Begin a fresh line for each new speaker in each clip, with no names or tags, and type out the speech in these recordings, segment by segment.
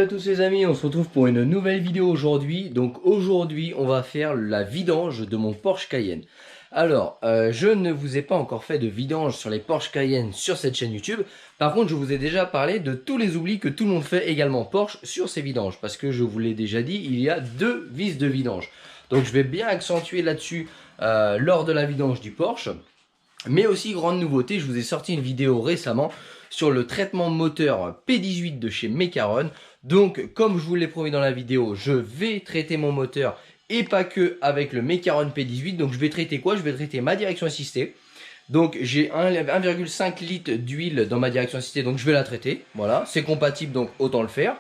tous les amis, on se retrouve pour une nouvelle vidéo aujourd'hui. Donc aujourd'hui on va faire la vidange de mon Porsche Cayenne. Alors je ne vous ai pas encore fait de vidange sur les Porsche Cayenne sur cette chaîne YouTube. Par contre je vous ai déjà parlé de tous les oublis que tout le monde fait également Porsche sur ces vidanges. Parce que je vous l'ai déjà dit, il y a deux vis de vidange. Donc je vais bien accentuer là-dessus lors de la vidange du Porsche. Mais aussi, grande nouveauté, je vous ai sorti une vidéo récemment sur le traitement moteur P18 de chez Mecaron. Donc, comme je vous l'ai promis dans la vidéo, je vais traiter mon moteur et pas que avec le Mecaron P18. Donc, je vais traiter quoi? Je vais traiter ma direction assistée. Donc, j'ai 1,5 litres d'huile dans ma direction assistée, donc je vais la traiter. Voilà, c'est compatible, donc autant le faire.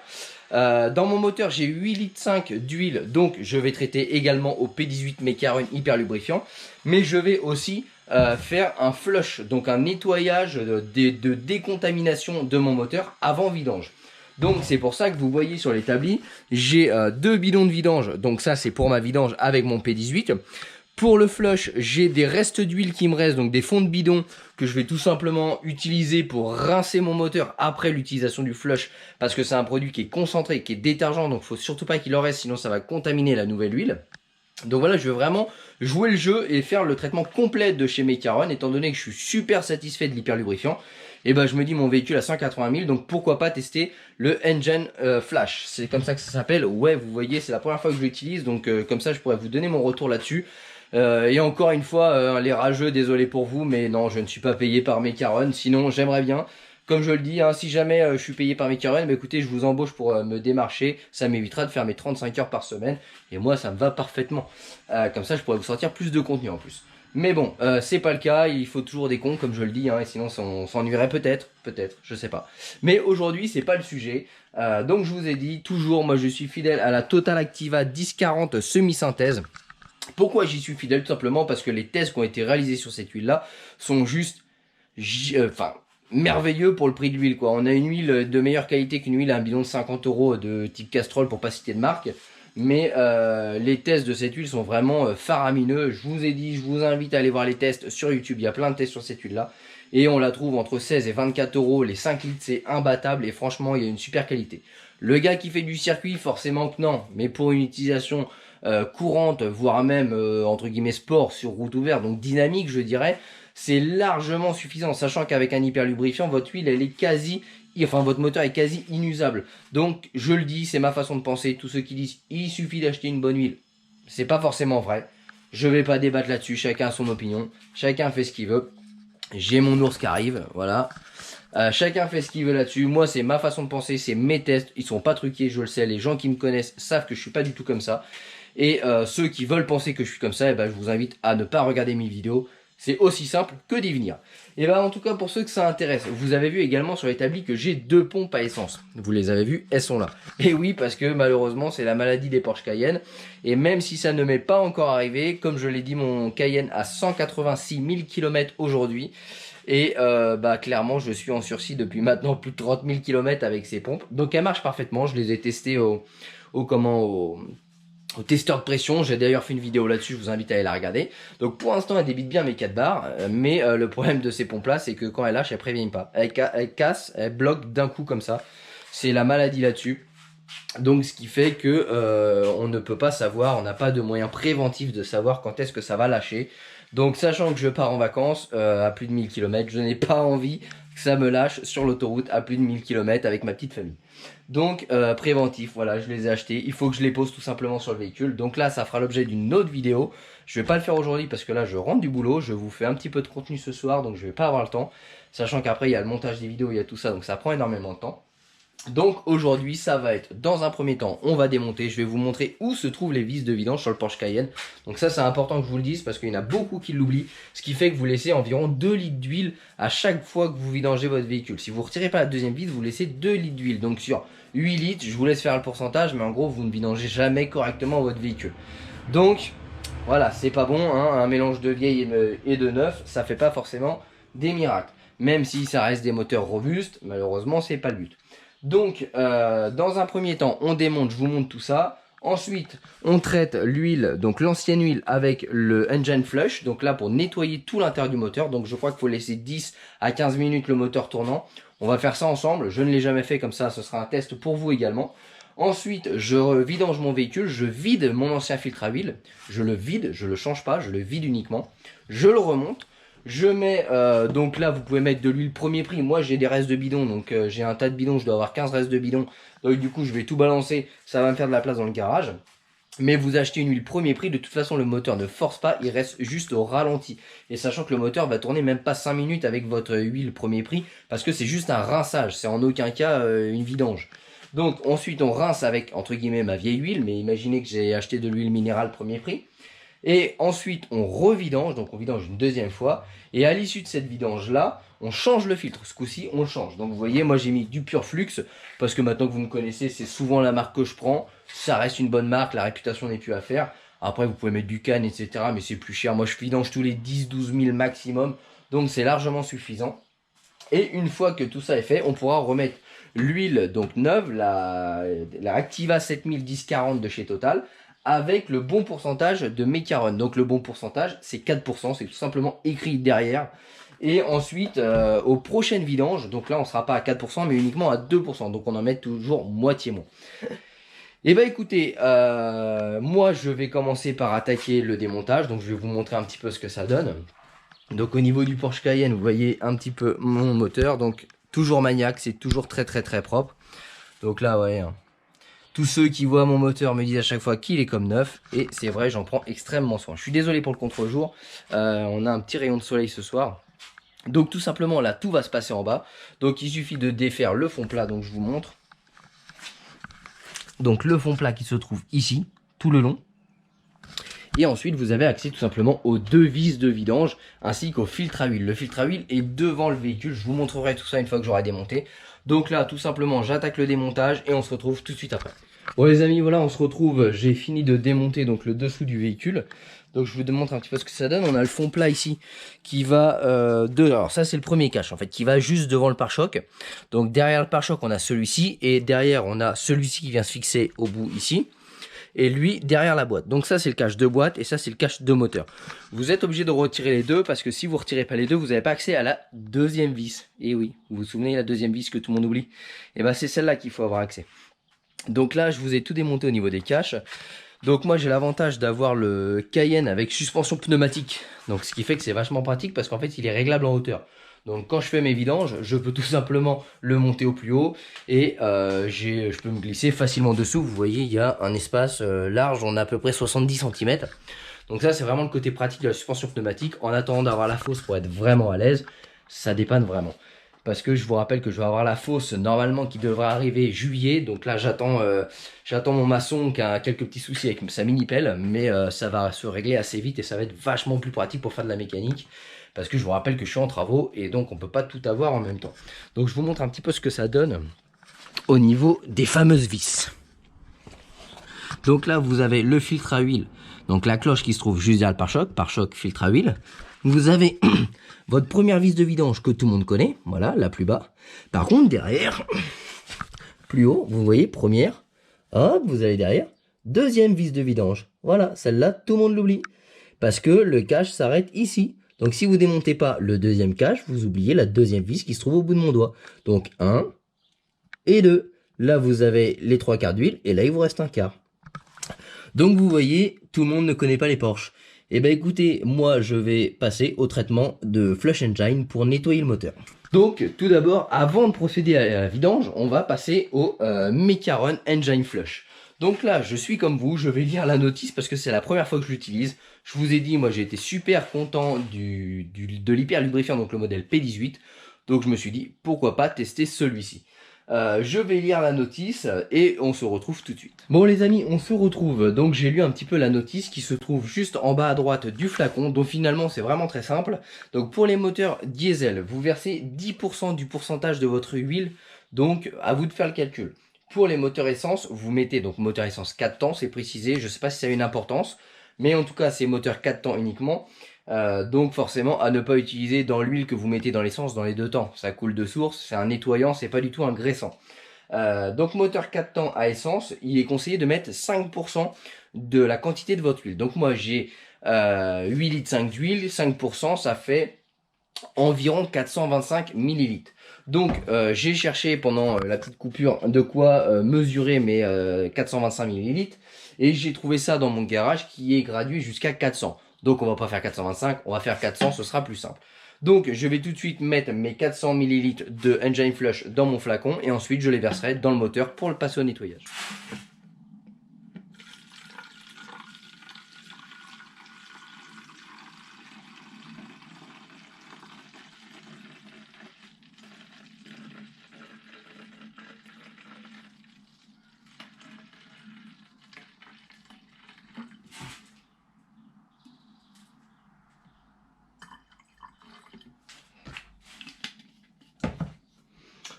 Dans mon moteur, j'ai 8,5 litres d'huile, donc je vais traiter également au P18 Mecaron hyper lubrifiant. Mais je vais aussi faire un flush, donc un nettoyage de décontamination de mon moteur avant vidange. Donc c'est pour ça que vous voyez sur l'établi, j'ai deux bidons de vidange, donc ça c'est pour ma vidange avec mon P18. Pour le flush, j'ai des restes d'huile qui me restent, donc des fonds de bidon que je vais tout simplement utiliser pour rincer mon moteur après l'utilisation du flush, parce que c'est un produit qui est concentré, qui est détergent, donc il faut surtout pas qu'il en reste, sinon ça va contaminer la nouvelle huile. Donc voilà, je vais vraiment jouer le jeu et faire le traitement complet de chez Mecaron, étant donné que je suis super satisfait de l'hyper lubrifiant. Et ben je me dis mon véhicule a 180 000, donc pourquoi pas tester le Engine Flash. C'est comme ça que ça s'appelle. Ouais, vous voyez, c'est la première fois que je l'utilise, donc comme ça je pourrais vous donner mon retour là-dessus. Et encore une fois, les rageux, désolé pour vous, mais non, je ne suis pas payé par Mecaron, sinon j'aimerais bien. Comme je le dis, hein, si jamais je suis payé par Mecaron, bah écoutez, je vous embauche pour me démarcher. Ça m'évitera de faire mes 35 heures par semaine. Et moi, ça me va parfaitement. Comme ça, je pourrais vous sortir plus de contenu en plus. Mais bon, c'est pas le cas. Il faut toujours des cons, comme je le dis. Hein, et sinon, on s'ennuierait peut-être. Peut-être, je sais pas. Mais aujourd'hui, c'est pas le sujet. Donc, je vous ai dit, toujours, moi, je suis fidèle à la Total Activa 1040 semi-synthèse. Pourquoi j'y suis fidèle? Tout simplement parce que les tests qui ont été réalisés sur cette huile-là sont juste... merveilleux pour le prix de l'huile, quoi. On a une huile de meilleure qualité qu'une huile à un bidon de 50 € de type Castrol, pour pas citer de marque. Mais les tests de cette huile sont vraiment faramineux. Je vous ai dit, je vous invite à aller voir les tests sur YouTube. Il y a plein de tests sur cette huile là. Et on la trouve entre 16 et 24 €. Les 5 litres, c'est imbattable. Et franchement, il y a une super qualité. Le gars qui fait du circuit, forcément que non. Mais pour une utilisation courante, voire même entre guillemets sport sur route ouverte, donc dynamique, je dirais, c'est largement suffisant, sachant qu'avec un hyper lubrifiant, votre huile, elle est votre moteur est quasi inusable. Donc, je le dis, c'est ma façon de penser. Tous ceux qui disent, il suffit d'acheter une bonne huile, c'est pas forcément vrai. Je vais pas débattre là-dessus, chacun a son opinion, chacun fait ce qu'il veut. J'ai mon ours qui arrive, voilà. Chacun fait ce qu'il veut là-dessus. Moi, c'est ma façon de penser, c'est mes tests. Ils sont pas truqués, je le sais. Les gens qui me connaissent savent que je suis pas du tout comme ça. Et ceux qui veulent penser que je suis comme ça, je vous invite à ne pas regarder mes vidéos. C'est aussi simple que d'y venir. Et en tout cas, pour ceux que ça intéresse, vous avez vu également sur l'établi que j'ai deux pompes à essence. Vous les avez vues, elles sont là. Et oui, parce que malheureusement, c'est la maladie des Porsche Cayenne. Et même si ça ne m'est pas encore arrivé, comme je l'ai dit, mon Cayenne a 186 000 km aujourd'hui. Et clairement, je suis en sursis depuis maintenant plus de 30 000 km avec ces pompes. Donc elles marchent parfaitement. Je les ai testées au testeur de pression. J'ai d'ailleurs fait une vidéo là-dessus, je vous invite à aller la regarder. Donc pour l'instant elle débite bien mes 4 bars, mais le problème de ces pompes là, c'est que quand elle lâche, elle préviennent pas. Elle casse, elle bloque d'un coup comme ça. C'est la maladie là-dessus. Donc ce qui fait que on ne peut pas savoir, on n'a pas de moyen préventif de savoir quand est-ce que ça va lâcher. Donc sachant que je pars en vacances à plus de 1000 km, je n'ai pas envie que ça me lâche sur l'autoroute à plus de 1000 km avec ma petite famille. Donc préventif, voilà, je les ai achetés. Il faut que je les pose tout simplement sur le véhicule. Donc là, ça fera l'objet d'une autre vidéo. Je vais pas le faire aujourd'hui parce que là, je rentre du boulot. Je vous fais un petit peu de contenu ce soir, donc je vais pas avoir le temps. Sachant qu'après, il y a le montage des vidéos, il y a tout ça, donc ça prend énormément de temps. Donc aujourd'hui, ça va être, dans un premier temps, on va démonter. Je vais vous montrer où se trouvent les vis de vidange sur le Porsche Cayenne. Donc ça, c'est important que je vous le dise parce qu'il y en a beaucoup qui l'oublient. Ce qui fait que vous laissez environ 2 litres d'huile à chaque fois que vous vidangez votre véhicule. Si vous ne retirez pas la deuxième vis, vous laissez 2 litres d'huile. Donc sur 8 litres, je vous laisse faire le pourcentage, mais en gros, vous ne vidangez jamais correctement votre véhicule. Donc voilà, c'est pas bon, hein, un mélange de vieille et de neuf, ça fait pas forcément des miracles. Même si ça reste des moteurs robustes, malheureusement, c'est pas le but. Donc, dans un premier temps, on démonte, je vous montre tout ça. Ensuite, on traite l'huile, donc l'ancienne huile avec le Engine Flush. Donc là, pour nettoyer tout l'intérieur du moteur. Donc je crois qu'il faut laisser 10 à 15 minutes le moteur tournant. On va faire ça ensemble. Je ne l'ai jamais fait comme ça, ce sera un test pour vous également. Ensuite, je vidange mon véhicule, je vide mon ancien filtre à huile, je le vide, je le change pas, je le vide uniquement, je le remonte, je mets, donc là vous pouvez mettre de l'huile premier prix, moi j'ai des restes de bidon, donc j'ai un tas de bidons, je dois avoir 15 restes de bidon, donc du coup je vais tout balancer, ça va me faire de la place dans le garage. Mais vous achetez une huile premier prix, de toute façon le moteur ne force pas, il reste juste au ralenti. Et sachant que le moteur va tourner même pas 5 minutes avec votre huile premier prix, parce que c'est juste un rinçage, c'est en aucun cas une vidange. Donc ensuite on rince avec entre guillemets ma vieille huile, mais imaginez que j'ai acheté de l'huile minérale premier prix. Et ensuite on revidange, donc on vidange une deuxième fois. Et à l'issue de cette vidange là, on change le filtre. Ce coup-ci on le change. Donc vous voyez, moi j'ai mis du Pur Flux, parce que maintenant que vous me connaissez, c'est souvent la marque que je prends. Ça reste une bonne marque, la réputation n'est plus à faire. Après vous pouvez mettre du Can, etc. Mais c'est plus cher. Moi je vidange tous les 10-12 000 maximum. Donc c'est largement suffisant. Et une fois que tout ça est fait, on pourra remettre l'huile donc neuve, la Activa 7000 1040 de chez Total, avec le bon pourcentage de Mecaron. Donc le bon pourcentage, c'est 4%, c'est tout simplement écrit derrière. Et ensuite, aux prochaines vidanges, donc là on sera pas à 4%, mais uniquement à 2%. Donc on en met toujours moitié moins. Et bah écoutez, moi je vais commencer par attaquer le démontage. Donc je vais vous montrer un petit peu ce que ça donne. Donc au niveau du Porsche Cayenne, vous voyez un petit peu mon moteur. Donc toujours maniaque, c'est toujours très propre. Donc là ouais, hein. Tous ceux qui voient mon moteur me disent à chaque fois qu'il est comme neuf. Et c'est vrai, j'en prends extrêmement soin. Je suis désolé pour le contre-jour. On a un petit rayon de soleil ce soir. Donc tout simplement là, tout va se passer en bas. Donc il suffit de défaire le fond plat, donc je vous montre. Donc le fond plat qui se trouve ici, tout le long. Et ensuite, vous avez accès tout simplement aux deux vis de vidange ainsi qu'au filtre à huile. Le filtre à huile est devant le véhicule. Je vous montrerai tout ça une fois que j'aurai démonté. Donc là, tout simplement, j'attaque le démontage et on se retrouve tout de suite après. Bon les amis, voilà, on se retrouve. J'ai fini de démonter donc le dessous du véhicule. Donc je vous démontre un petit peu ce que ça donne. On a le fond plat ici qui va alors ça c'est le premier cache en fait, qui va juste devant le pare-choc. Donc derrière le pare-choc, on a celui-ci et derrière on a celui-ci qui vient se fixer au bout ici. Et lui derrière la boîte. Donc ça c'est le cache de boîte et ça c'est le cache de moteur. Vous êtes obligé de retirer les deux parce que si vous retirez pas les deux, vous n'avez pas accès à la deuxième vis. Et oui, vous vous souvenez la deuxième vis que tout le monde oublie? Et ben c'est celle-là qu'il faut avoir accès. Donc là je vous ai tout démonté au niveau des caches. Donc moi j'ai l'avantage d'avoir le Cayenne avec suspension pneumatique. Donc ce qui fait que c'est vachement pratique parce qu'en fait il est réglable en hauteur. Donc quand je fais mes vidanges, je peux tout simplement le monter au plus haut et je peux me glisser facilement dessous. Vous voyez, il y a un espace large, on a à peu près 70 cm. Donc ça c'est vraiment le côté pratique de la suspension pneumatique. En attendant d'avoir la fosse pour être vraiment à l'aise, ça dépanne vraiment. Parce que je vous rappelle que je vais avoir la fosse normalement qui devrait arriver juillet. Donc là j'attends mon maçon qui a quelques petits soucis avec sa mini pelle. Mais ça va se régler assez vite et ça va être vachement plus pratique pour faire de la mécanique. Parce que je vous rappelle que je suis en travaux et donc on ne peut pas tout avoir en même temps. Donc je vous montre un petit peu ce que ça donne au niveau des fameuses vis. Donc là vous avez le filtre à huile. Donc la cloche qui se trouve juste derrière le pare-choc, filtre à huile. Vous avez votre première vis de vidange que tout le monde connaît, voilà, la plus bas. Par contre, derrière, plus haut, vous voyez, première, hop, vous avez derrière, deuxième vis de vidange. Voilà, celle-là, tout le monde l'oublie. Parce que le cache s'arrête ici. Donc si vous démontez pas le deuxième cache, vous oubliez la deuxième vis qui se trouve au bout de mon doigt. Donc 1 et 2. Là, vous avez les 3/4 d'huile et là, il vous reste un quart. Donc vous voyez, tout le monde ne connaît pas les Porsche. Et ben écoutez, moi je vais passer au traitement de Flush Engine pour nettoyer le moteur. Donc tout d'abord, avant de procéder à la vidange, on va passer au Mecaron Engine Flush. Donc là, je suis comme vous, je vais lire la notice parce que c'est la première fois que je l'utilise. Je vous ai dit, moi j'ai été super content de l'hyper lubrifiant, donc le modèle P18. Donc je me suis dit, pourquoi pas tester celui-ci. Je vais lire la notice et on se retrouve tout de suite. Bon les amis, on se retrouve. Donc j'ai lu un petit peu la notice qui se trouve juste en bas à droite du flacon. Donc finalement c'est vraiment très simple. Donc pour les moteurs diesel, vous versez 10% du pourcentage de votre huile. Donc à vous de faire le calcul. Pour les moteurs essence, vous mettez donc moteur essence 4 temps, c'est précisé. Je ne sais pas si ça a une importance. Mais en tout cas c'est moteur 4 temps uniquement. Donc forcément à ne pas utiliser dans l'huile que vous mettez dans l'essence dans les deux temps. Ça coule de source, c'est un nettoyant, c'est pas du tout un graissant. Donc moteur 4 temps à essence, il est conseillé de mettre 5% de la quantité de votre huile. Donc moi j'ai 8 litres 5 d'huile, 5% ça fait environ 425 millilitres. Donc j'ai cherché pendant la petite coupure de quoi mesurer mes 425 millilitres et j'ai trouvé ça dans mon garage qui est gradué jusqu'à 400. Donc on va pas faire 425, on va faire 400, ce sera plus simple. Donc je vais tout de suite mettre mes 400 millilitres de Engine Flush dans mon flacon et ensuite je les verserai dans le moteur pour le passer au nettoyage.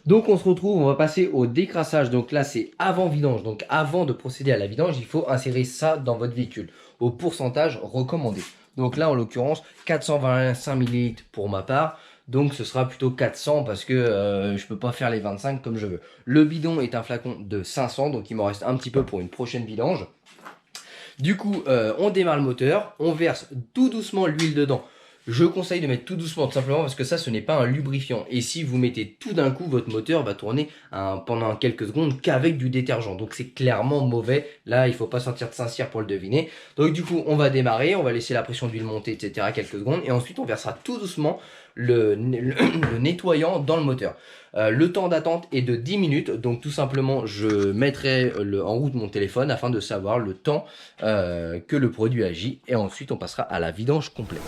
Donc on se retrouve, on va passer au décrassage. Donc là c'est avant vidange. Donc avant de procéder à la vidange, il faut insérer ça dans votre véhicule au pourcentage recommandé. Donc là en l'occurrence 425 ml pour ma part. Donc ce sera plutôt 400 parce que je peux pas faire les 25 comme je veux. Le bidon est un flacon de 500, donc il m'en reste un petit peu pour une prochaine vidange. Du coup on démarre le moteur, on verse tout doucement l'huile dedans. Je conseille de mettre tout doucement, tout simplement parce que ça, ce n'est pas un lubrifiant. Et si vous mettez tout d'un coup, votre moteur va tourner pendant quelques secondes qu'avec du détergent. Donc c'est clairement mauvais. Là, il ne faut pas sortir de Saint-Cyr pour le deviner. Donc du coup, on va démarrer, on va laisser la pression d'huile monter, etc. quelques secondes. Et ensuite, on versera tout doucement le nettoyant dans le moteur. Le temps d'attente est de 10 minutes. Donc tout simplement, je mettrai en route mon téléphone afin de savoir le temps que le produit agit. Et ensuite, on passera à la vidange complète.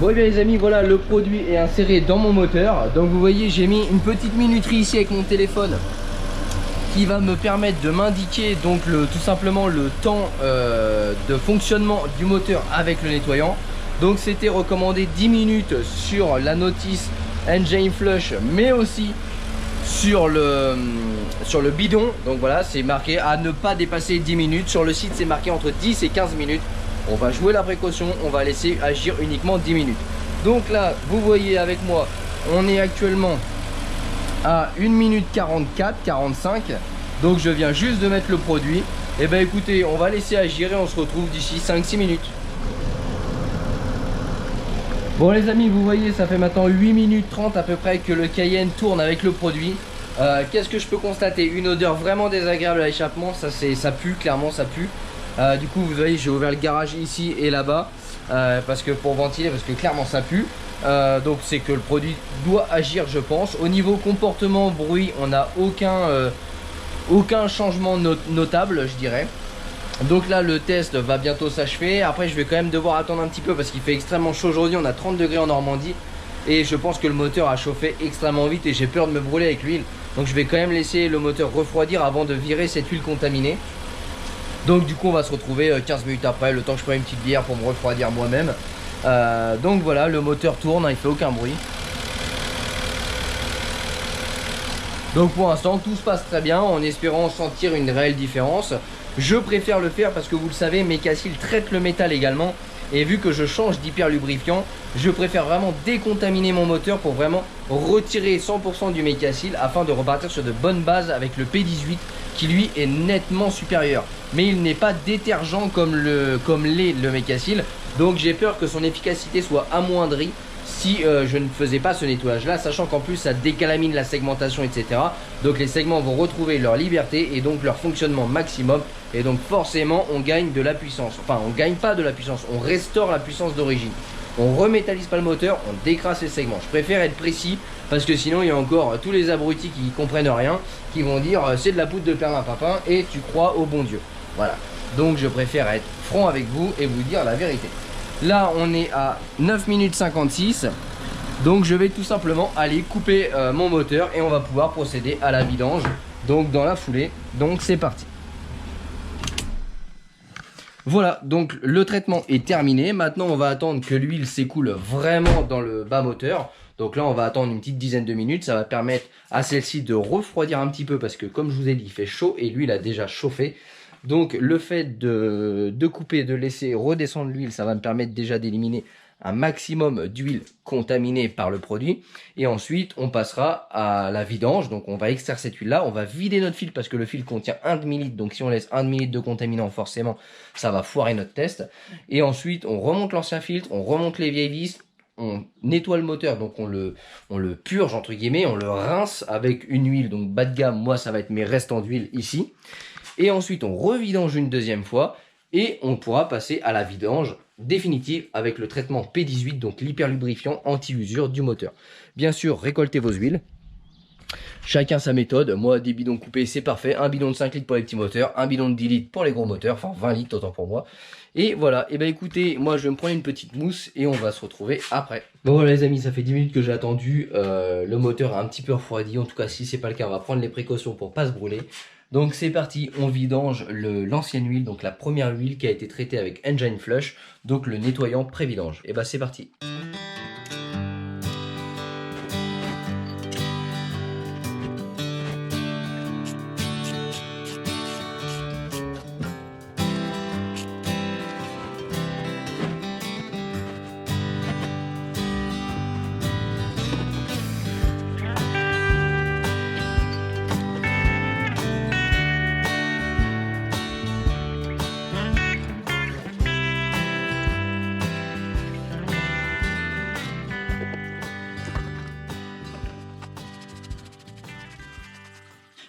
Bon et bien les amis, voilà, le produit est inséré dans mon moteur. Donc vous voyez, j'ai mis une petite minuterie ici avec mon téléphone qui va me permettre de m'indiquer donc tout simplement le temps de fonctionnement du moteur avec le nettoyant. Donc c'était recommandé 10 minutes sur la notice Engine Flush, mais aussi sur le bidon. Donc voilà, c'est marqué à ne pas dépasser 10 minutes. Sur le site c'est marqué entre 10 et 15 minutes. On va jouer la précaution, on va laisser agir uniquement 10 minutes. Donc là, vous voyez avec moi, on est actuellement à 1 minute 44, 45. Donc je viens juste de mettre le produit. Et ben écoutez, on va laisser agir et on se retrouve d'ici 5-6 minutes. Bon les amis, vous voyez, ça fait maintenant 8 minutes 30 à peu près que le Cayenne tourne avec le produit. Qu'est-ce que je peux constater? Une odeur vraiment désagréable à l'échappement, ça pue, clairement ça pue. Du coup vous voyez, j'ai ouvert le garage ici et là-bas parce que pour ventiler, parce que clairement ça pue. Donc c'est que le produit doit agir, je pense. Au niveau comportement, bruit, on n'a aucun changement notable, je dirais. Donc là le test va bientôt s'achever. Après je vais quand même devoir attendre un petit peu parce qu'il fait extrêmement chaud aujourd'hui. On a 30 degrés en Normandie et je pense que le moteur a chauffé extrêmement vite et j'ai peur de me brûler avec l'huile. Donc je vais quand même laisser le moteur refroidir avant de virer cette huile contaminée. Donc du coup on va se retrouver 15 minutes après, le temps que je prenne une petite bière pour me refroidir moi-même. Donc voilà, le moteur tourne, hein, il fait aucun bruit. Donc pour l'instant tout se passe très bien, en espérant sentir une réelle différence. Je préfère le faire parce que vous le savez, Mecacil traite le métal également. Et vu que je change d'hyper lubrifiant, je préfère vraiment décontaminer mon moteur pour vraiment retirer 100% du Mecacil afin de repartir sur de bonnes bases avec le P18 qui lui est nettement supérieur. Mais il n'est pas détergent comme l'est le Mecacil. Donc j'ai peur que son efficacité soit amoindrie si je ne faisais pas ce nettoyage là, sachant qu'en plus ça décalamine la segmentation, etc. Donc les segments vont retrouver leur liberté et donc leur fonctionnement maximum. Et donc forcément on gagne de la puissance. Enfin on gagne pas de la puissance, on restaure la puissance d'origine. On remétallise pas le moteur, on décrasse les segments. Je préfère être précis parce que sinon il y a encore tous les abrutis qui comprennent rien, qui vont dire c'est de la poudre de perlimpinpin et tu crois au bon Dieu. Voilà, donc je préfère être franc avec vous et vous dire la vérité. Là on est à 9 minutes 56. Donc je vais tout simplement aller couper mon moteur et on va pouvoir procéder à la vidange. Donc dans la foulée, donc c'est parti. Voilà, donc le traitement est terminé. Maintenant on va attendre que l'huile s'écoule vraiment dans le bas moteur. Donc là on va attendre une petite dizaine de minutes. Ça va permettre à celle-ci de refroidir un petit peu parce que comme je vous ai dit il fait chaud et l'huile a déjà chauffé. Donc le fait de couper, de laisser redescendre l'huile, ça va me permettre déjà d'éliminer un maximum d'huile contaminée par le produit. Et ensuite, on passera à la vidange. Donc on va extraire cette huile-là, on va vider notre filtre parce que le filtre contient 1 demi-litre. Donc si on laisse 1 demi-litre de contaminant, forcément, ça va foirer notre test. Et ensuite, on remonte l'ancien filtre, on remonte les vieilles vis, on nettoie le moteur, donc on le purge entre guillemets, on le rince avec une huile donc bas de gamme. Moi, ça va être mes restants d'huile ici. Et ensuite, on revidange une deuxième fois et on pourra passer à la vidange définitive avec le traitement P18, donc l'hyperlubrifiant anti-usure du moteur. Bien sûr, récoltez vos huiles. Chacun sa méthode. Moi, des bidons coupés, c'est parfait. Un bidon de 5 litres pour les petits moteurs, un bidon de 10 litres pour les gros moteurs, enfin 20 litres autant pour moi. Et voilà, et ben écoutez, moi je vais me prendre une petite mousse et on va se retrouver après. Bon voilà les amis, ça fait 10 minutes que j'ai attendu. Le moteur a un petit peu refroidi. En tout cas, si c'est pas le cas, on va prendre les précautions pour pas se brûler. Donc c'est parti, on vidange l'ancienne huile, donc la première huile qui a été traitée avec Engine Flush, donc le nettoyant pré-vidange. Et bah c'est parti.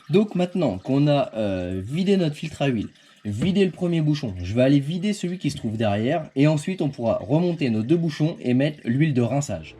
Donc maintenant qu'on a vidé notre filtre à huile, vidé le premier bouchon, je vais aller vider celui qui se trouve derrière et ensuite on pourra remonter nos deux bouchons et mettre l'huile de rinçage.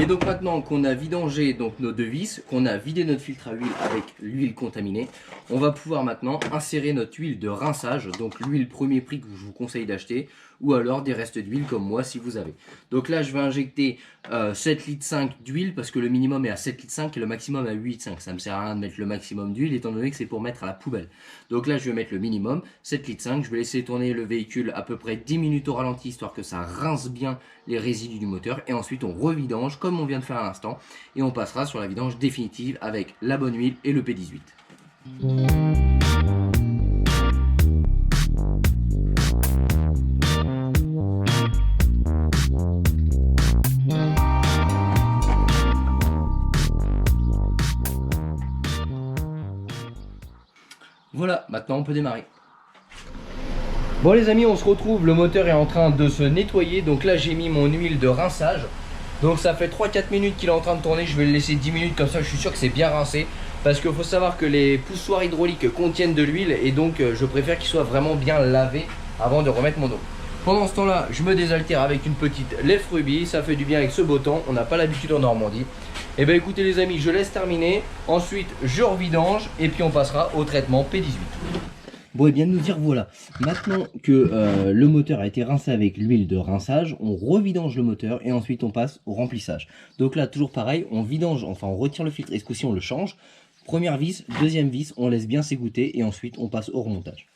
Et donc maintenant qu'on a vidangé donc nos deux vis, qu'on a vidé notre filtre à huile avec l'huile contaminée, on va pouvoir maintenant insérer notre huile de rinçage, donc l'huile premier prix que je vous conseille d'acheter, ou alors des restes d'huile comme moi si vous avez. Donc là je vais injecter 7,5 litres d'huile parce que le minimum est à 7,5 litres et le maximum à 8,5 litres. Ça ne me sert à rien de mettre le maximum d'huile étant donné que c'est pour mettre à la poubelle. Donc là je vais mettre le minimum, 7,5 litres. Je vais laisser tourner le véhicule à peu près 10 minutes au ralenti histoire que ça rince bien les résidus du moteur. Et ensuite on revidange comme on vient de faire à l'instant. Et on passera sur la vidange définitive avec la bonne huile et le P18. Voilà, maintenant on peut démarrer. Bon les amis, on se retrouve, le moteur est en train de se nettoyer. Donc là j'ai mis mon huile de rinçage. Donc ça fait 3-4 minutes qu'il est en train de tourner. Je vais le laisser 10 minutes comme ça, je suis sûr que c'est bien rincé. Parce qu'il faut savoir que les poussoirs hydrauliques contiennent de l'huile. Et donc je préfère qu'il soit vraiment bien lavé avant de remettre mon eau. Pendant ce temps là, je me désaltère avec une petite lèvre rubis. Ça fait du bien avec ce beau temps, on n'a pas l'habitude en Normandie. Et bien écoutez les amis, je laisse terminer. Ensuite je revidange et puis on passera au traitement P18. Bon et bien de nous dire voilà, maintenant que le moteur a été rincé avec l'huile de rinçage, on revidange le moteur et ensuite on passe au remplissage. Donc là toujours pareil, on vidange, enfin on retire le filtre et ce coup-ci on le change. Première vis, deuxième vis, on laisse bien s'égoutter et ensuite on passe au remontage.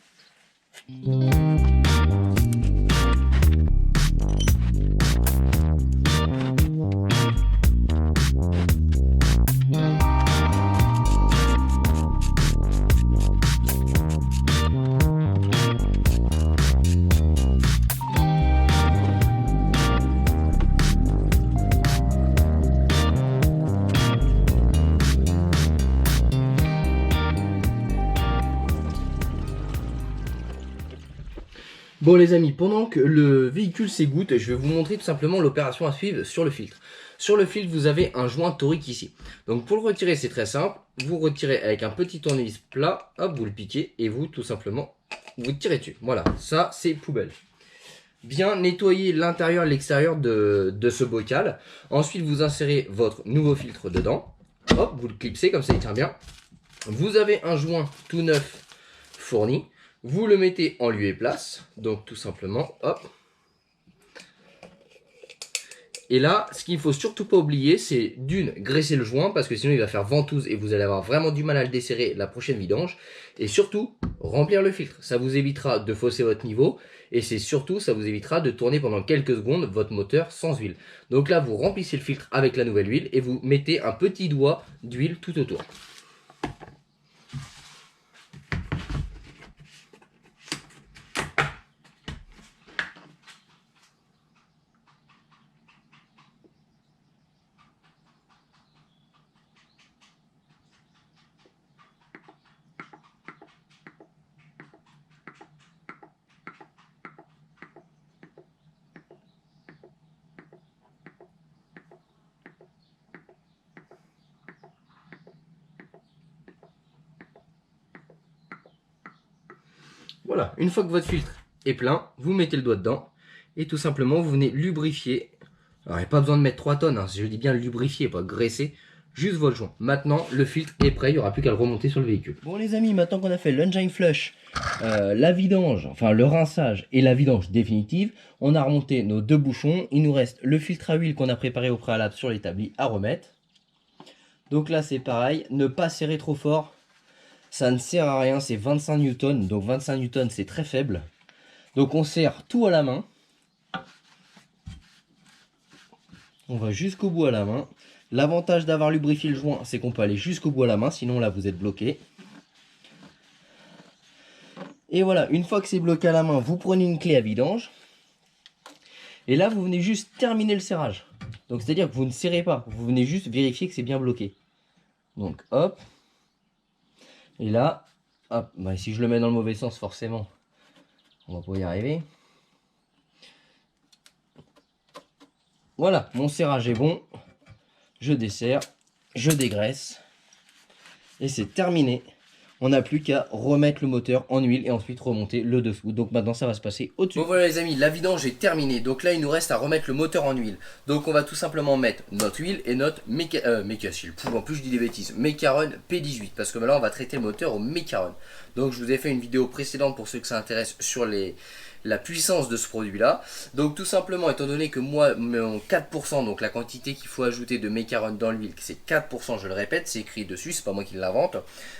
Bon les amis, pendant que le véhicule s'égoutte, je vais vous montrer tout simplement l'opération à suivre sur le filtre. Sur le filtre, vous avez un joint torique ici. Donc pour le retirer, c'est très simple. Vous retirez avec un petit tournevis plat, hop, vous le piquez et vous tout simplement, vous tirez dessus. Voilà, ça c'est poubelle. Bien nettoyer l'intérieur et l'extérieur de ce bocal. Ensuite, vous insérez votre nouveau filtre dedans. Hop, vous le clipsez comme ça, il tient bien. Vous avez un joint tout neuf fourni. Vous le mettez en lieu et place, donc tout simplement, hop. Et là, ce qu'il ne faut surtout pas oublier, c'est d'une, graisser le joint, parce que sinon il va faire ventouse et vous allez avoir vraiment du mal à le desserrer la prochaine vidange. Et surtout, remplir le filtre. Ça vous évitera de fausser votre niveau, et c'est surtout, ça vous évitera de tourner pendant quelques secondes votre moteur sans huile. Donc là, vous remplissez le filtre avec la nouvelle huile, et vous mettez un petit doigt d'huile tout autour. Voilà, une fois que votre filtre est plein, vous mettez le doigt dedans et tout simplement vous venez lubrifier. Alors il n'y a pas besoin de mettre 3 tonnes, hein, je dis bien lubrifier, pas graisser, juste votre joint. Maintenant le filtre est prêt, il n'y aura plus qu'à le remonter sur le véhicule. Bon les amis, maintenant qu'on a fait l'engine flush, la vidange, enfin le rinçage et la vidange définitive, on a remonté nos 2 bouchons, il nous reste le filtre à huile qu'on a préparé au préalable sur l'établi à remettre. Donc là c'est pareil, ne pas serrer trop fort. Ça ne sert à rien, c'est 25 newtons, donc 25 newtons c'est très faible. Donc on serre tout à la main. On va jusqu'au bout à la main. L'avantage d'avoir lubrifié le joint, c'est qu'on peut aller jusqu'au bout à la main, sinon là vous êtes bloqué. Et voilà, une fois que c'est bloqué à la main, vous prenez une clé à vidange. Et là vous venez juste terminer le serrage. Donc c'est à dire que vous ne serrez pas, vous venez juste vérifier que c'est bien bloqué. Donc hop. Et là, hop, bah, si je le mets dans le mauvais sens, forcément, on va pas y arriver. Voilà, mon serrage est bon. Je desserre, je dégraisse. Et c'est terminé. On n'a plus qu'à remettre le moteur en huile et ensuite remonter le dessous. Donc maintenant, ça va se passer au-dessus. Bon voilà les amis, la vidange est terminée. Donc là, il nous reste à remettre le moteur en huile. Donc on va tout simplement mettre notre huile et notre Mecassil. En plus, je dis des bêtises. Mecaron P18. Parce que maintenant, on va traiter le moteur au Mecaron. Donc je vous ai fait une vidéo précédente pour ceux que ça intéresse sur la puissance de ce produit là. Donc tout simplement, étant donné que moi mon 4%, donc la quantité qu'il faut ajouter de Mecaron dans l'huile, c'est 4%, je le répète, c'est écrit dessus, c'est pas moi qui l'invente,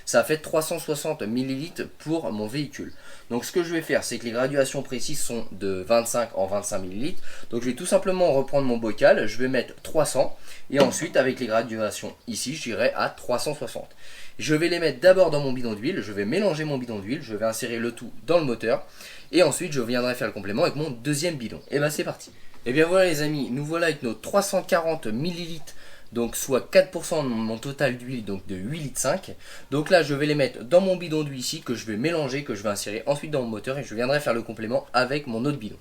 ça fait 360 ml pour mon véhicule. Donc ce que je vais faire, c'est que les graduations précises sont de 25 en 25 ml. Donc je vais tout simplement reprendre mon bocal, je vais mettre 300 et ensuite avec les graduations ici, j'irai à 360. Je vais les mettre d'abord dans mon bidon d'huile, je vais mélanger mon bidon d'huile, je vais insérer le tout dans le moteur et ensuite je viendrai faire le complément avec mon deuxième bidon. Et ben c'est parti. Et bien voilà les amis, nous voilà avec nos 340 ml, donc soit 4% de mon total d'huile, donc de 8,5 litres. Donc là je vais les mettre dans mon bidon d'huile ici, que je vais mélanger, que je vais insérer ensuite dans mon moteur et je viendrai faire le complément avec mon autre bidon.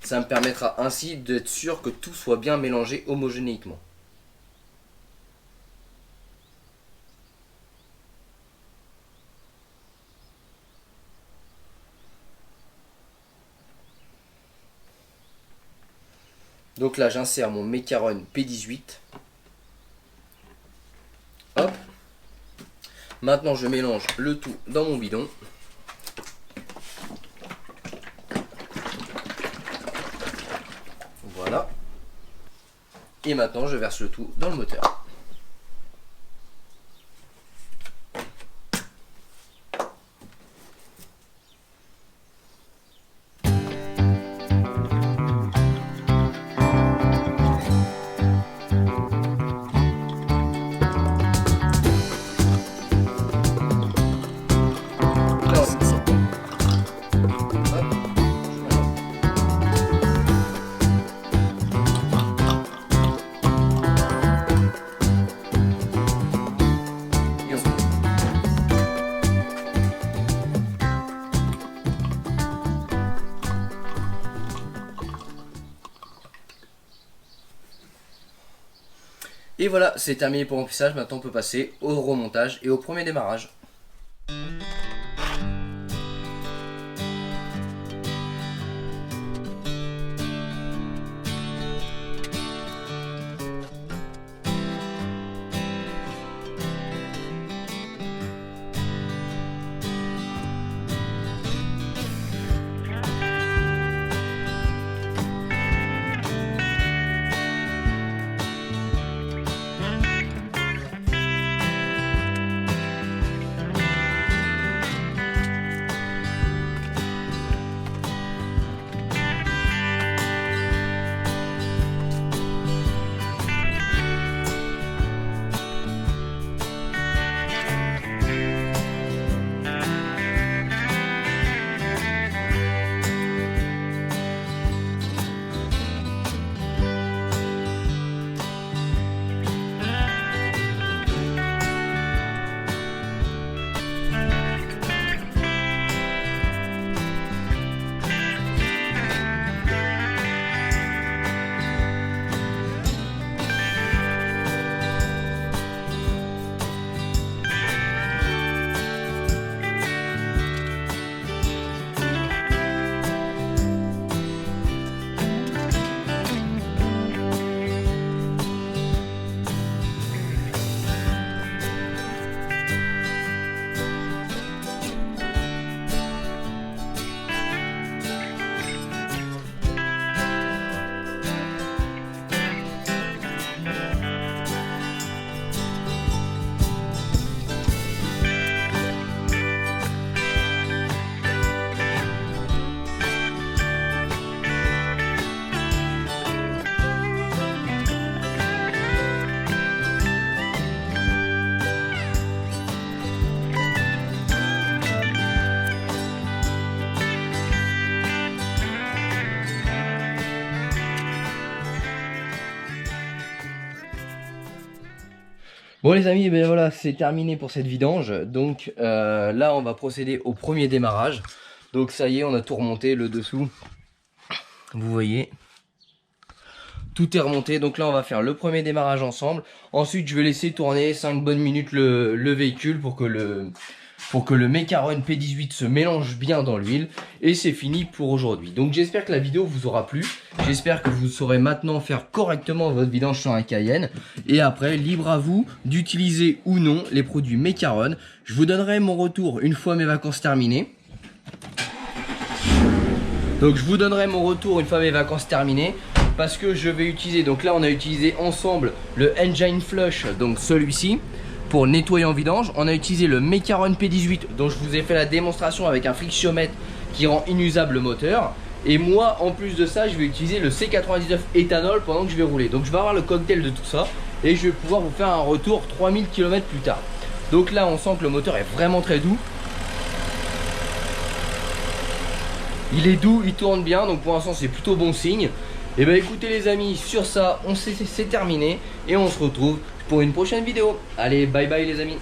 Ça me permettra ainsi d'être sûr que tout soit bien mélangé homogénéiquement. Donc là j'insère mon Mecaron P18. Hop. Maintenant je mélange le tout dans mon bidon. Voilà. Et maintenant je verse le tout dans le moteur. Et voilà, c'est terminé pour remplissage. Maintenant on peut passer au remontage et au premier démarrage. Bon les amis, ben voilà, c'est terminé pour cette vidange. Donc là on va procéder au premier démarrage. Donc ça y est, on a tout remonté, le dessous, vous voyez, tout est remonté. Donc là on va faire le premier démarrage ensemble. Ensuite je vais laisser tourner 5 bonnes minutes le véhicule pour que le Mecaron P18 se mélange bien dans l'huile. Et c'est fini pour aujourd'hui. Donc j'espère que la vidéo vous aura plu. J'espère que vous saurez maintenant faire correctement votre vidange sur un Cayenne. Et après, libre à vous d'utiliser ou non les produits Mecaron. Je vous donnerai mon retour une fois mes vacances terminées. Donc je vous donnerai mon retour une fois mes vacances terminées. Parce que je vais utiliser, donc là on a utilisé ensemble le Engine Flush, donc celui-ci. Pour nettoyer en vidange, on a utilisé le Mecaron P18 dont je vous ai fait la démonstration avec un frictiomètre qui rend inusable le moteur. Et moi, en plus de ça, je vais utiliser le C99 éthanol pendant que je vais rouler. Donc je vais avoir le cocktail de tout ça et je vais pouvoir vous faire un retour 3000 km plus tard. Donc là, on sent que le moteur est vraiment très doux. Il est doux, il tourne bien, donc pour l'instant c'est plutôt bon signe. Et bah écoutez les amis, sur ça, c'est terminé et on se retrouve pour une prochaine vidéo. Allez, bye bye les amis.